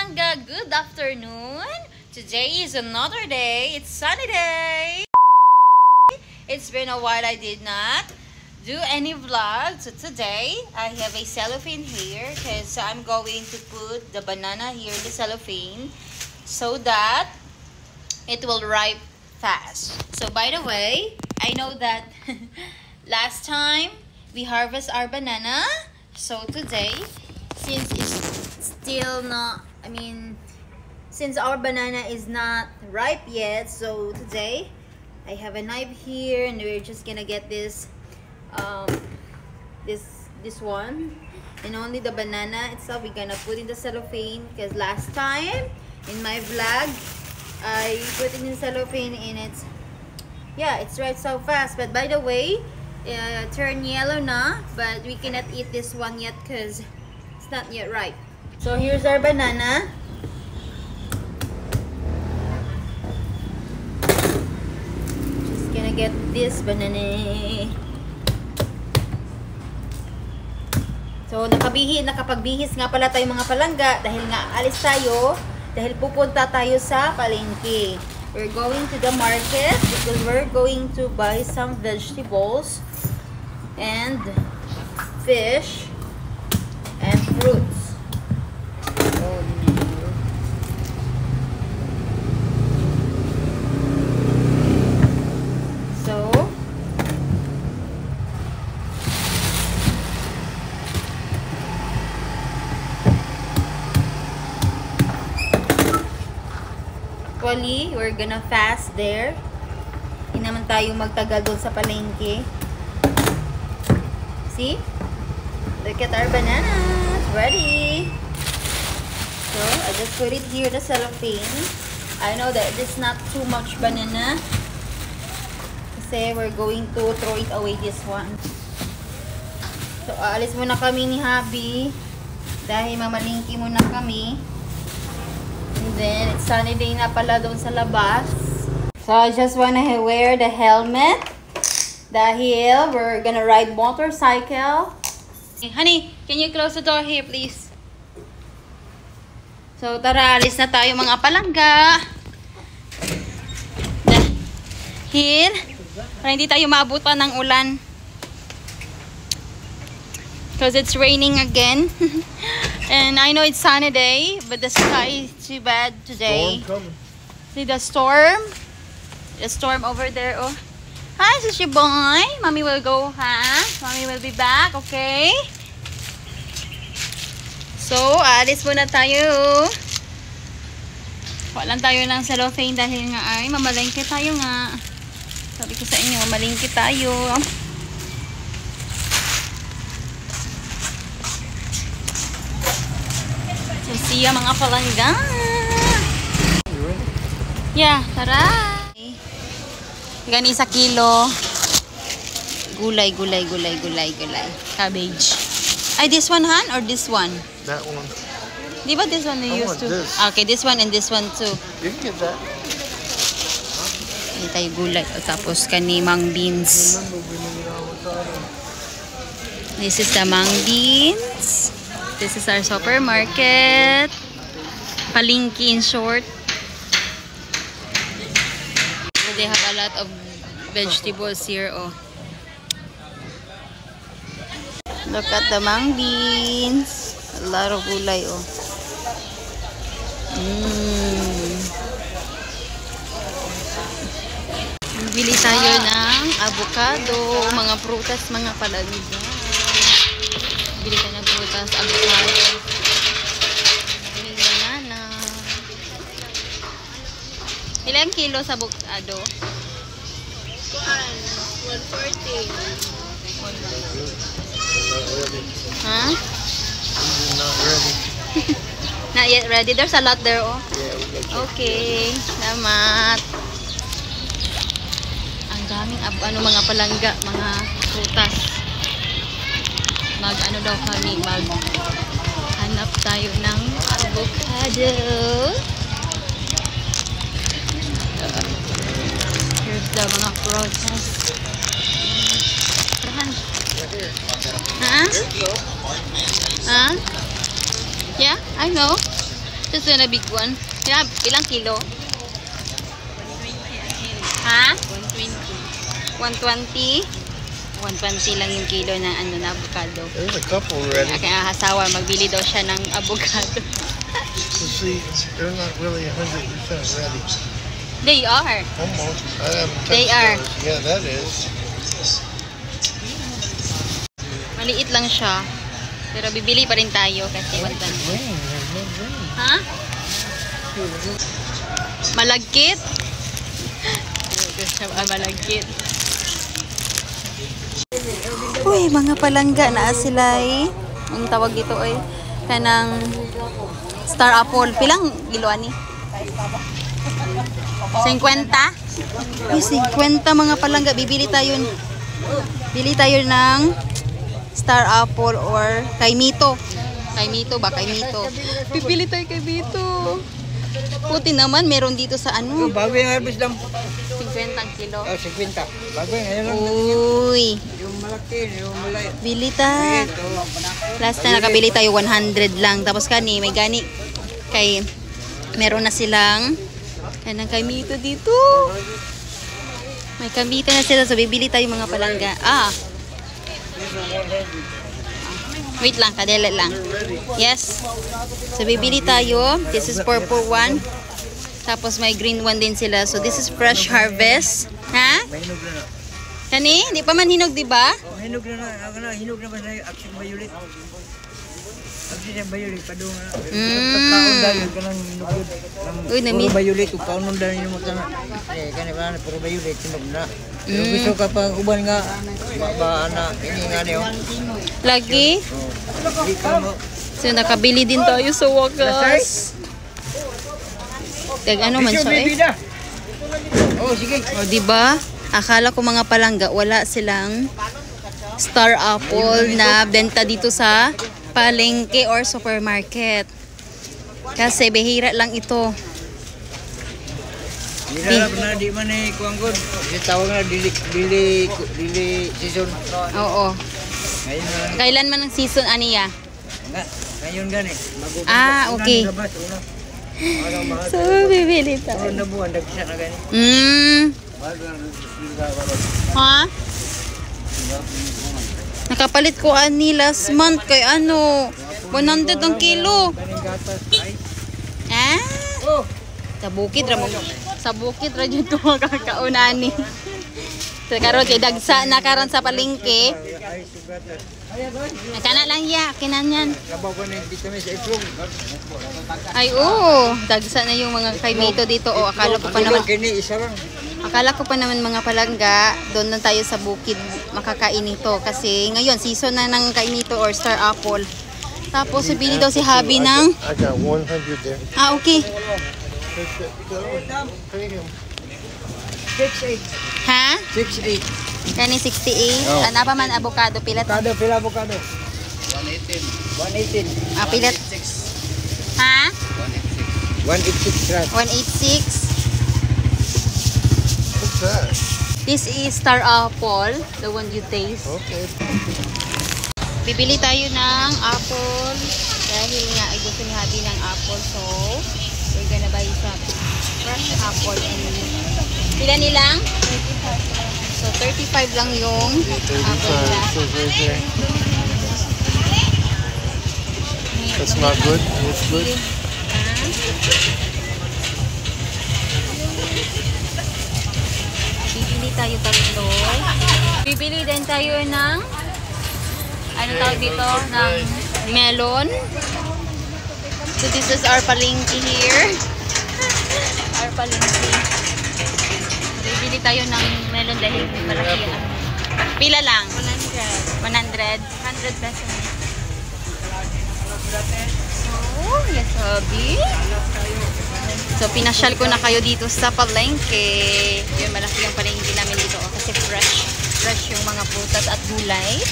palangga, good afternoon. Today is another day. It's sunny day. It's been a while I did not do any vlog. So today I have a cellophane here because I'm going to put the banana here in the cellophane so that it will ripe fast. So by the way, I know that last time we harvest our banana. So today, since it's still not, since our banana is not ripe yet, so today I have a knife here and we're just gonna get this this one, and only the banana itself we're gonna put in the cellophane, because last time in my vlog I put it in cellophane and it's ripe so fast. But by the way, turn yellow na, but we cannot eat this one yet because it's not yet ripe. So here's our banana. Just gonna get this banana. So nakapagbihis nga pala tayo mga palangga dahil nga alis tayo, dahil pupunta tayo sa palengke. We're going to the market because we're going to buy some vegetables and fish and fruits. Oh, no. So actually, we're gonna fast there. Hindi naman tayo magtagal doon sa palengke. See? Look at our bananas. Ready. So, I just put it here, the cellophane. I know that it's not too much banana. Kasi we're going to throw it away, this one. So, aalis muna kami ni Habi. Dahil mamalingki muna kami. And then, it's sunny day na pala doon sa labas. So, I just wanna wear the helmet. Dahil we're gonna ride motorcycle. Hey, honey, can you close the door here, please? So, tara, alis na tayo mga palangga. Dahil, para hindi tayo maabutan ng ulan. Because it's raining again. And I know it's sunny day, but the sky is too bad today. Storm coming. See the storm? The storm over there, oh. Hi, sushi boy. Mommy will go, huh? Mommy will be back, okay? So, alis muna tayo. Walang tayo ng cellophane dahil nga ay mamalengke tayo nga. Sabi ko sa inyo, mamalengke tayo. So, siya mga palangga. Yeah, tara. Gani sa kilo. Gulay. Cabbage. Ay, this one, Han? Or this one? That one. Di ba this one they I used want to? this. Okay, this one and this one too. You can get that. Hindi tayo gulay. O, tapos kanimang beans. Remember we made avocado. This is the mang beans. This is our supermarket. Palengke in short. They have a lot of vegetables here, oh. Look at the mang beans. A lot of gulay, oh. Bili tayo ng avocado, mga prutas, mga palangga. Bili tayo ng prutas, avocado. Bili banana. Ilang kilo sa avocado? 140. Huh? Not ready. Not yet ready. There's a lot there, oh. Yeah, we got you. Okay. Salamat. Ang daming mga palangga, mga prutas. Mag-ano daw kami, hanap tayo ng avocado. Here's the mga prutas. Huh? Huh? Yeah, I know. Ito na big one. Yeah, ilang kilo? Ha? 120. 120 lang yung kilo ng ano na avocado. There's a couple already. Kaya asawa, magbili daw siya ng avocado. So see, they're not really 100% ready. They are. Almost. I haven't touched They are. those. Yeah, that is. Maliit lang siya. Pero bibili pa rin tayo kasi 120. Green. There's no green. Ha? Malagkit? Malagkit. Uy, mga palangga na sila eh. Ang tawag dito ay kanang star apple. Pilang giluan ni? 50? Uy, 50 mga palangga. Bibili tayo. Bili tayo ng star apple or kay Mito. Kay Mito ba? Kay Mito. Pipili tayo kay Mito. Puti naman, meron dito sa ano. Bago yung harvest lang. 50 ang kilo. Oh, 50. Bago yung ayun lang. Uy. Yung malaki, yung malaki. Bili ta. Last na nakabili tayo 100 lang. Tapos kani, may gani. Kay, meron na silang kanang kay Mito dito. May kamita na sila. So, bibili tayo mga palangga. Wait lang, kadele lang. Yes. So, bibili tayo. This is purple one. Tapos, may green one din sila. So, this is fresh harvest. Ha? May hinog na na. Kani? Hindi pa man hinog, diba? Oh, hinog na na. Ako na, hinog na ba sa action violet? Action violet, padung na. Pagkaon dahil ka ng hinog yun. Uy, Puro violet, kung kaunon dahil yung mga kani ba na, puro violet, hinog na. Pero gusto ka pang uban nga, ba na, ini nga niyo. Lagi? Oh, ikaw mo. So, nakabili din tayo sa wakas. Ano man siya eh. Oh, sige. O, diba? Akala ko mga palangga, wala silang star apple na benta dito sa palengke or supermarket. Kasi behira lang ito. Hirap na, di man eh, kuanggod. Tawag na, dili season. Oo. Ngayon na lang. Kailan man ang season, aniya? Ngayon gani. Okay. So, bibili tayo. Na buwan, dagsa na gani. Ha? Nakapalit ko ani last month kay ano, 100 ang kilo. Ah? Sa bukid ra mo. Sa bukid ra jud ko makakaunani. So karon kay dagsa na karon sa palengke. Kana lang ya, kinanyan. Labaw ko na vitamin sa itlog. Ay oo, dagsa na yung mga kay Mito dito. O akala ko pa naman. Kini isa lang. Akala ko pa naman mga palangga, doon lang tayo sa bukid makakain nito. Kasi ngayon, season na ng kainito or star apple. Tapos, bibili daw si Habi ng... I got 100 there. Okay. Pay him. 6-8. Ha? 6-8. Kani 68. Oh. Ano pa man, avocado, pilat. Avocado, pila avocado? 118. Pilat. Ha? 186 rat. 186. What's that? This is star apple, the one you taste. Okay. Bibili tayo ng apple dahil nga ay gusto ni Habi ng apple, so we're gonna buy some fresh apple and pila nilang? So 35 lang yung apple nila. It says right there. That's not good. It's good. Bibili tayo tatlo. Bibili din tayo ng ano tawag dito? Ng melon. So this is our palengke here. Our palengke. Bibili tayo ng melon dahil malaki yan. Pila lang? 100. 100 pesos. Oh, yes, Habi. So, pinasyal ko na kayo dito sa palengke. Yun, malaki yung palengke namin dito. Oh, kasi fresh yung mga prutas at gulay.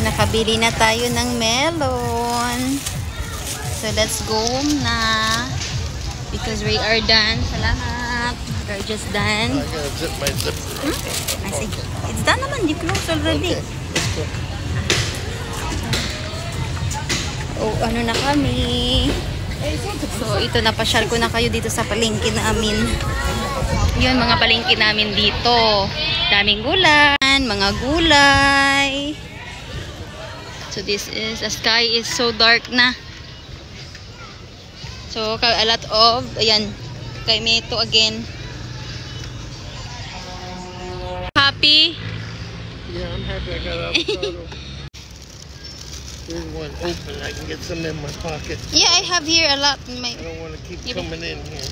Nakabili na tayo ng melon. So, let's go home na. Because we are done. Salamat. We're just done. I gotta zip my zipper. I see. It's done naman. You closed already. Okay. Let's go. So, ano na kami. So, ito na, pasyal ko na kayo dito sa palengke namin. Yun, mga palengke namin dito. Daming gulay, mga gulay. So, this is, the sky is so dark na. So, a lot of, ayan, kay Meto again. Happy? Yeah, I'm happy I got avocado. There's one open. I can get some in my pocket. Yeah, I have here a lot in my... I don't want to keep coming in here.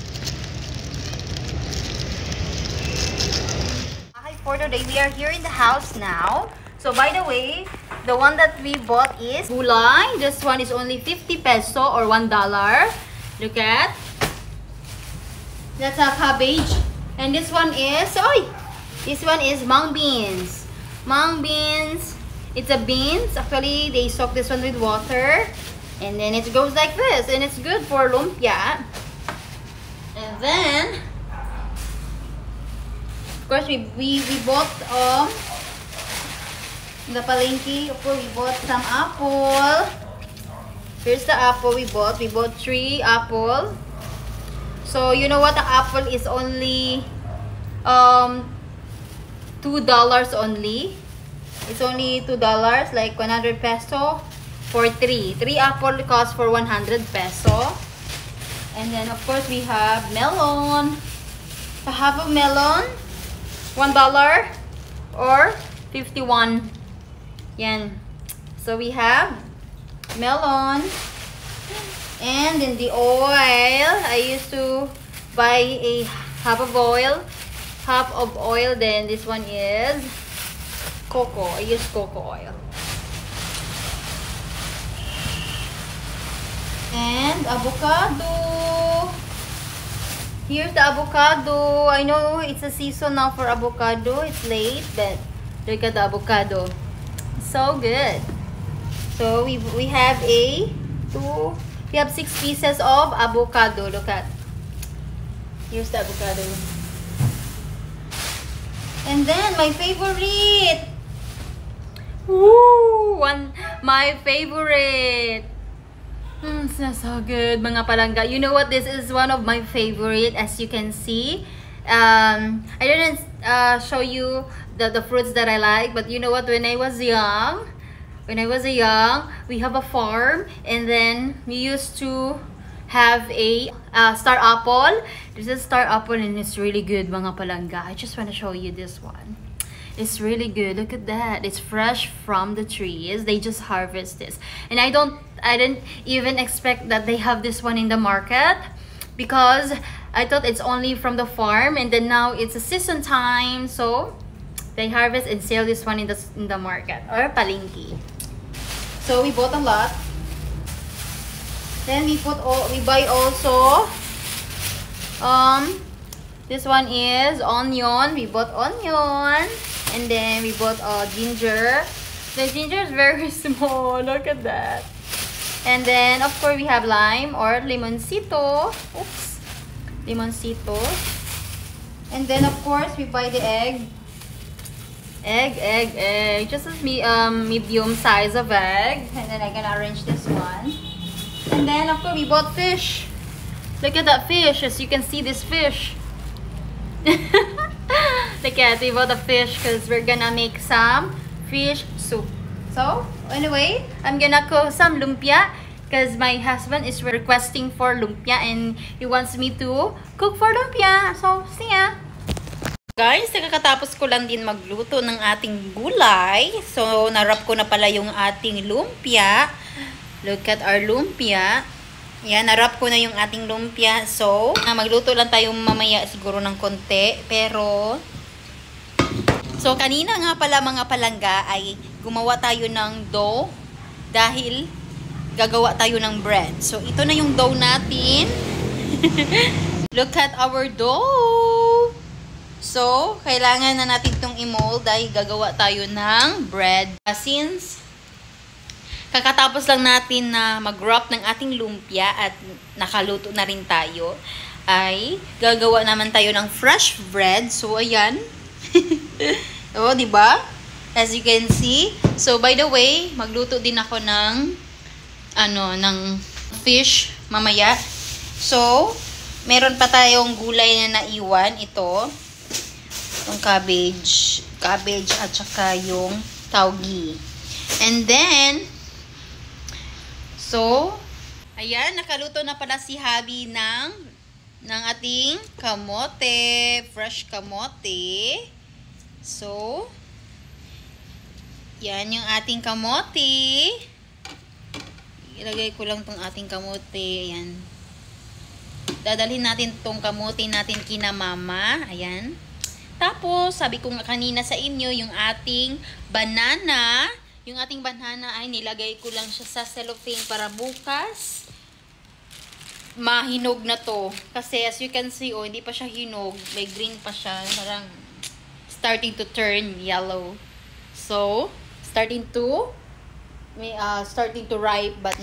Hi, for today, we are here in the house now. So, by the way, the one that we bought is gulay. This one is only 50 peso or $1. Look at. That's a cabbage. And this one is, this one is mung beans. Mung beans. It's a beans. Actually, they soak this one with water. And then it goes like this. And it's good for lumpia. And then, of course, we bought the palengke. Of course, we bought some apple. Here's the apple we bought. We bought 3 apple. So, you know what? The apple is only $2 only. It's only $2, like 100 peso for 3. 3 apple cost for 100 peso. And then, of course, we have melon. The half of melon, $1 or 51. Yan. So, we have melon. And then the oil. I used to buy a half of oil. Then this one is cocoa. I use cocoa oil. And avocado. Here's the avocado. I know it's a season now for avocado. It's late, but look at the avocado. So good. So we have we have 6 pieces of avocado. Look at. Here's the avocado. And then my favorite. Woo! My favorite. It's not so good, mga palangga. You know what? This is one of my favorite, as you can see. I didn't show you the fruits that I like, but you know what? When I was young, we have a farm, and then we used to have a star apple. This is star apple, and it's really good, mga palangga. I just want to show you this one. It's really good. Look at that. It's fresh from the trees. They just harvest this. And I didn't even expect that they have this one in the market, because I thought it's only from the farm, and then now it's a season time, so they harvest and sell this one in the market or palengke. So we bought a lot. Then we buy also this one is onion. We bought onion. And then we bought ginger. The ginger is very small. Look at that. And then, of course, we have lime or limoncito. Oops. Limoncito. And then, of course, we buy the egg. Egg. Just a medium size of egg. And then I'm gonna arrange this one. And then, of course, we bought fish. Look at that fish. As you can see, this fish. Look at, we bought the fish because we're gonna make some fish soup. So, anyway, I'm gonna cook some lumpia because my husband is requesting for lumpia and he wants me to cook for lumpia. So, see ya! Guys, nakakatapos ko lang din magluto ng ating gulay. So, narap ko na pala yung ating lumpia. Look at our lumpia. Yan, narap ko na yung ating lumpia. So, magluto lang tayo mamaya siguro ng konti. Pero, so kanina nga pala mga palangga ay gumawa tayo ng dough dahil gagawa tayo ng bread. So, ito na yung dough natin. Look at our dough. So, kailangan na natin itong i-mold dahil gagawa tayo ng bread. Since kakatapos lang natin na mag-wrap ng ating lumpia at nakaluto na rin tayo, ay gagawa naman tayo ng fresh bread. So, ayan. O, diba? As you can see. So, by the way, magluto din ako ng ng fish mamaya. So, meron pa tayong gulay na naiwan. Ito. Itong cabbage at saka yung taugi. And then, so, ayan, nakaluto na pala si Habi ng ating kamote, fresh kamote. So, yan yung ating kamote. Ilagay ko lang tong ating kamote. Ayan. Dadalhin natin tong kamote natin kina mama. Ayan. Tapos, sabi ko nga kanina sa inyo, yung ating banana. Yung ating banana ay nilagay ko lang siya sa cellophane para bukas mahinog na to. Kasi as you can see, oh, hindi pa siya hinog. May green pa siya. Parang starting to turn yellow. So, starting to ripe, but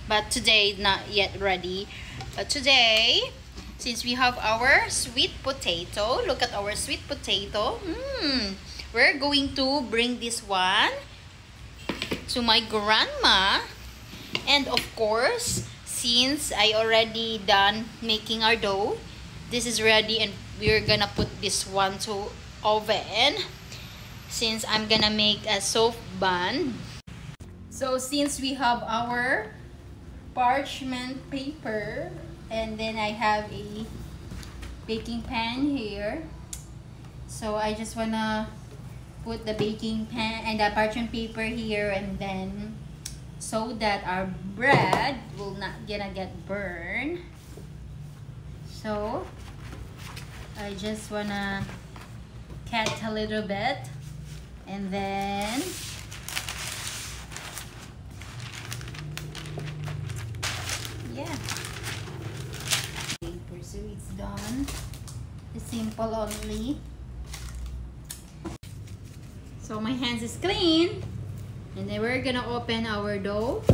but today not yet ready. But today, since we have our sweet potato, look at our sweet potato. We're going to bring this one to my grandma. And of course, since I already done making our dough, this is ready and we're gonna put this one to oven. Since I'm gonna make a soft bun. So since we have our parchment paper, and then I have a baking pan here. So I just wanna put the baking pan and the parchment paper here, and then so that our bread will not gonna get burned. So I just wanna cut a little bit, and then yeah. So it's done. It's simple only. So my hands is clean. And then we're gonna open our dough.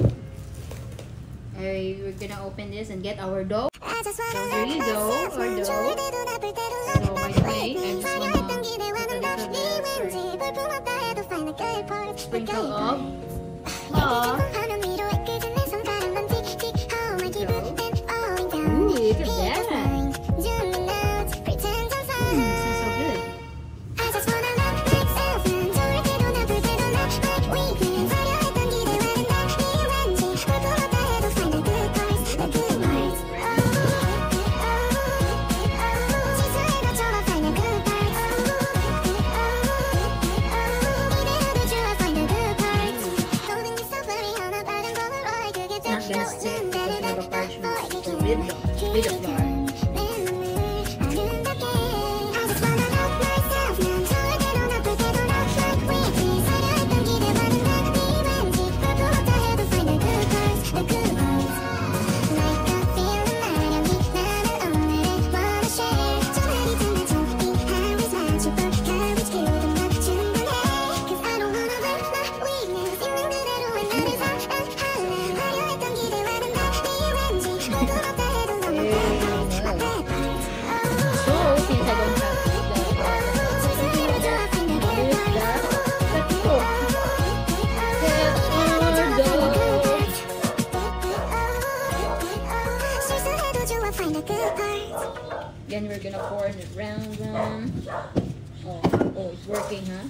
We're gonna open this and get our dough. So here you go, our dough. So by the way, I just wanna put a little bit sprinkle of flour. Ooh, look at that. Bit of flour. Then we're gonna pour it around them. Oh, it's working, huh?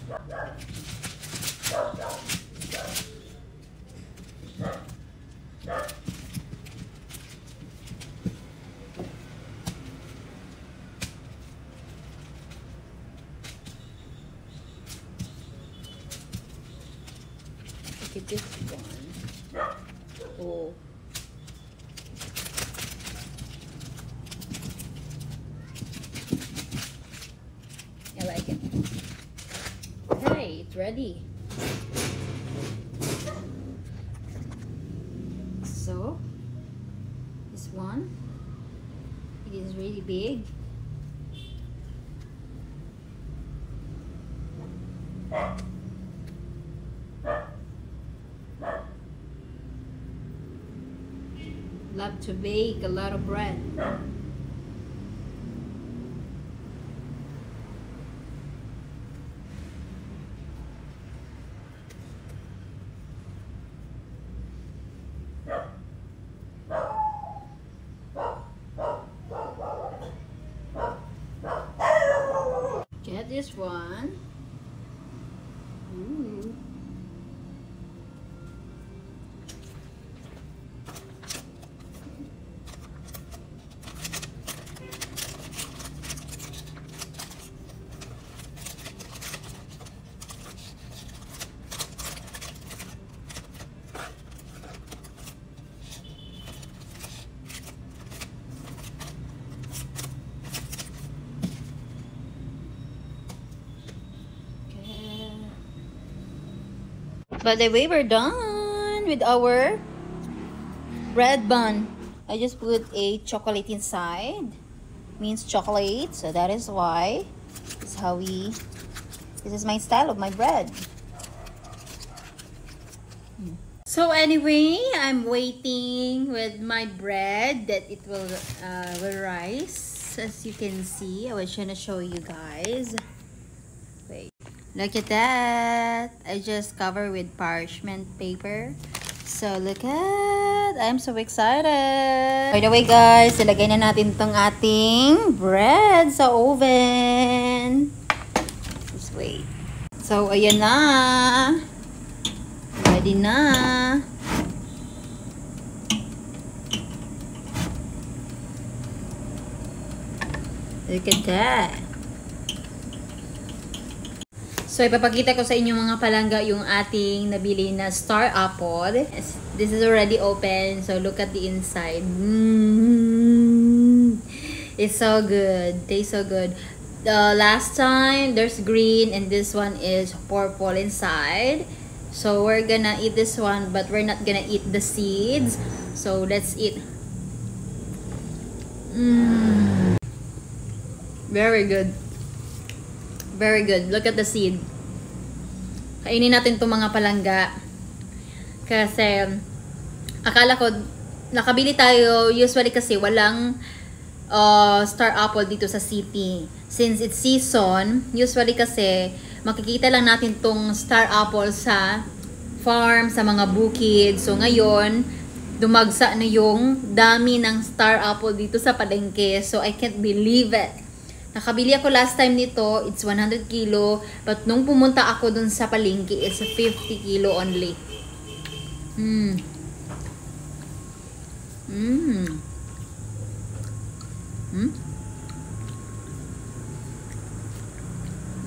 Look at this one. Oh. I like it. Hey, it's ready. So, this one, it is really big. Love to bake a lot of bread. one. Ooh. By the way, we're done with our bread bun. I just put a chocolate inside. Means chocolate, so that is why. This is my style of my bread. So anyway, I'm waiting with my bread that it will rise. As you can see, I was trying to show you guys. Wait. Look at that. I just covered with parchment paper. So look at, I'm so excited. By the way guys, ilagay na natin tong ating bread sa oven. Just wait. So ayan na. Ready na. Look at that. So, ipapakita ko sa inyo mga palangga yung ating nabili na star apple. This is already open. So, look at the inside. It's so good. Tastes so good. The last time, there's green and this one is purple inside. So, we're gonna eat this one, but we're not gonna eat the seeds. So, let's eat. Very good. Very good. Look at the seed. Kainin natin itong mga palangga. Kasi, akala ko, nakabili tayo, usually kasi walang star apple dito sa city. Since it's season, usually kasi, makikita lang natin tong star apple sa farm, sa mga bukid. So, ngayon, dumagsa na yung dami ng star apple dito sa palengke. So, I can't believe it. Nakabili ako last time nito, it's 100 kilo. But nung pumunta ako dun sa palengke, it's 50 kilo only.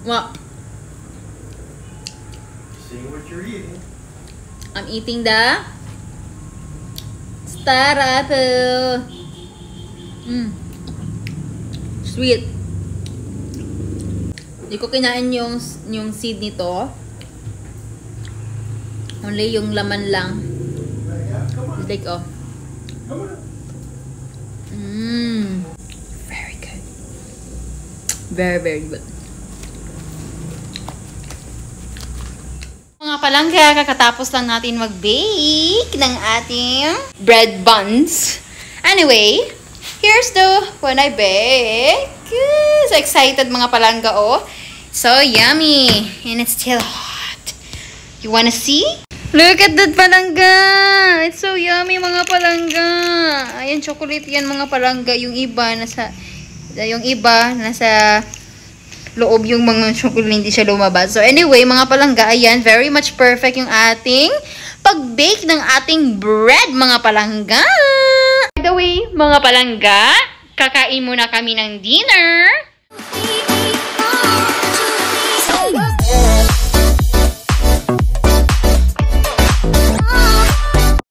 Wow. See what you're eating. I'm eating the star apple. Sweet. Hindi ko kinain yung seed nito. Only yung laman lang. It's like, oh. Very good. Very, very good. Mga palangga, kakatapos lang natin mag-bake ng ating bread buns. Anyway, here's the when I bake. So excited mga palangga, oh. So yummy. And it's still hot. You wanna see? Look at that palangga. It's so yummy mga palangga. Ayan, chocolate yan mga palangga. Yung iba nasa loob yung mga chocolate, hindi siya lumabas. So anyway, mga palangga, ayan, very much perfect yung ating pag-bake ng ating bread mga palangga. By the way, mga palangga, kakain muna kami ng dinner.